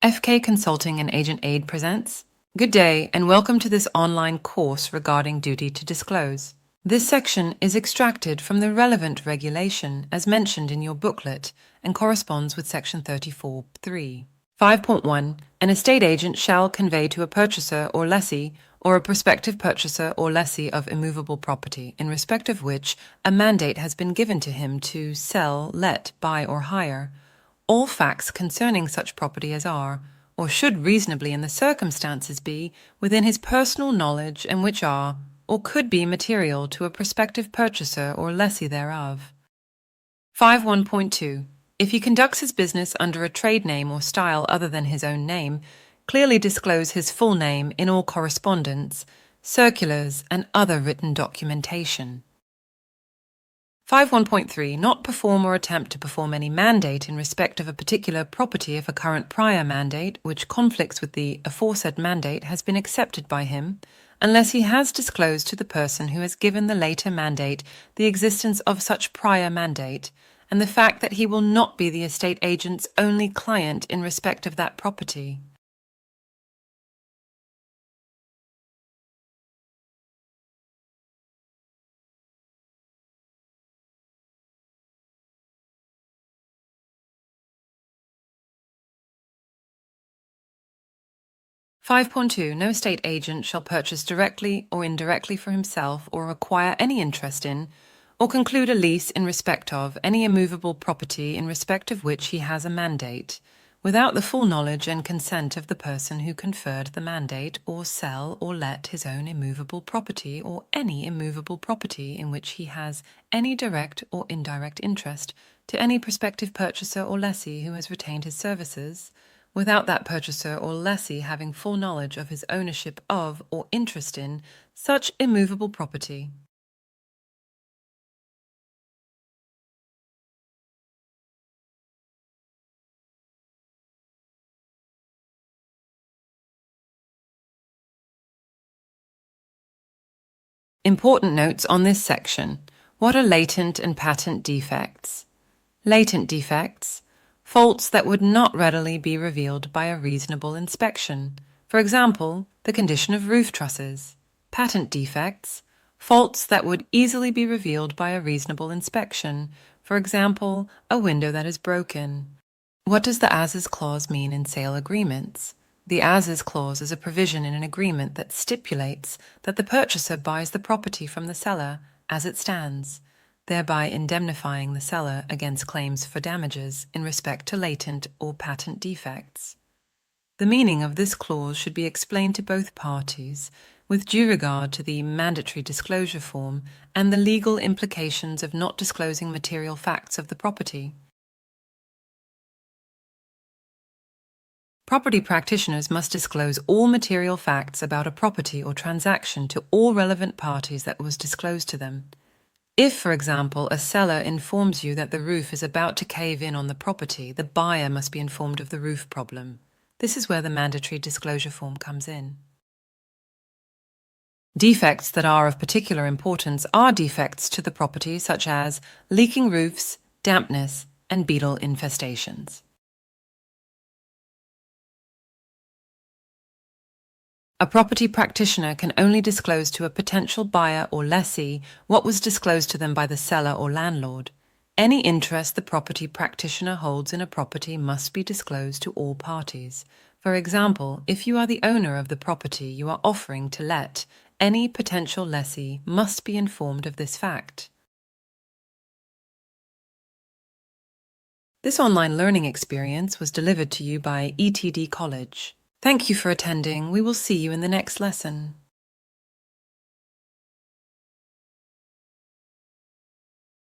FK Consulting and Agent Aid presents. Good day and welcome to this online course regarding duty to disclose. This section is extracted from the relevant regulation as mentioned in your booklet and corresponds with section 34(3). 5.1. An estate agent shall convey to a purchaser or lessee or a prospective purchaser or lessee of immovable property in respect of which a mandate has been given to him to sell, let, buy or hire all facts concerning such property as are, or should reasonably in the circumstances be, within his personal knowledge and which are, or could be material to a prospective purchaser or lessee thereof. 5.1.2. If he conducts his business under a trade name or style other than his own name, clearly disclose his full name in all correspondence, circulars, and other written documentation. 5.1.3. Not perform or attempt to perform any mandate in respect of a particular property if a current prior mandate, which conflicts with the aforesaid mandate, has been accepted by him, unless he has disclosed to the person who has given the later mandate the existence of such prior mandate, and the fact that he will not be the estate agent's only client in respect of that property. (5.2) No estate agent shall purchase directly or indirectly for himself or acquire any interest in, or conclude a lease in respect of, any immovable property in respect of which he has a mandate, without the full knowledge and consent of the person who conferred the mandate, or sell or let his own immovable property or any immovable property in which he has any direct or indirect interest to any prospective purchaser or lessee who has retained his services, without that purchaser or lessee having full knowledge of his ownership of or interest in such immovable property. Important notes on this section. What are latent and patent defects? Latent defects: faults that would not readily be revealed by a reasonable inspection. For example, the condition of roof trusses. Patent defects: faults that would easily be revealed by a reasonable inspection. For example, a window that is broken. What does the as-is clause mean in sale agreements? The as-is clause is a provision in an agreement that stipulates that the purchaser buys the property from the seller as it stands, thereby indemnifying the seller against claims for damages in respect to latent or patent defects. The meaning of this clause should be explained to both parties, with due regard to the mandatory disclosure form and the legal implications of not disclosing material facts of the property. Property practitioners must disclose all material facts about a property or transaction to all relevant parties that was disclosed to them. If, for example, a seller informs you that the roof is about to cave in on the property, the buyer must be informed of the roof problem. This is where the mandatory disclosure form comes in. Defects that are of particular importance are defects to the property such as leaking roofs, dampness, and beetle infestations. A property practitioner can only disclose to a potential buyer or lessee what was disclosed to them by the seller or landlord. Any interest the property practitioner holds in a property must be disclosed to all parties. For example, if you are the owner of the property you are offering to let, any potential lessee must be informed of this fact. This online learning experience was delivered to you by ETD College. Thank you for attending. We will see you in the next lesson.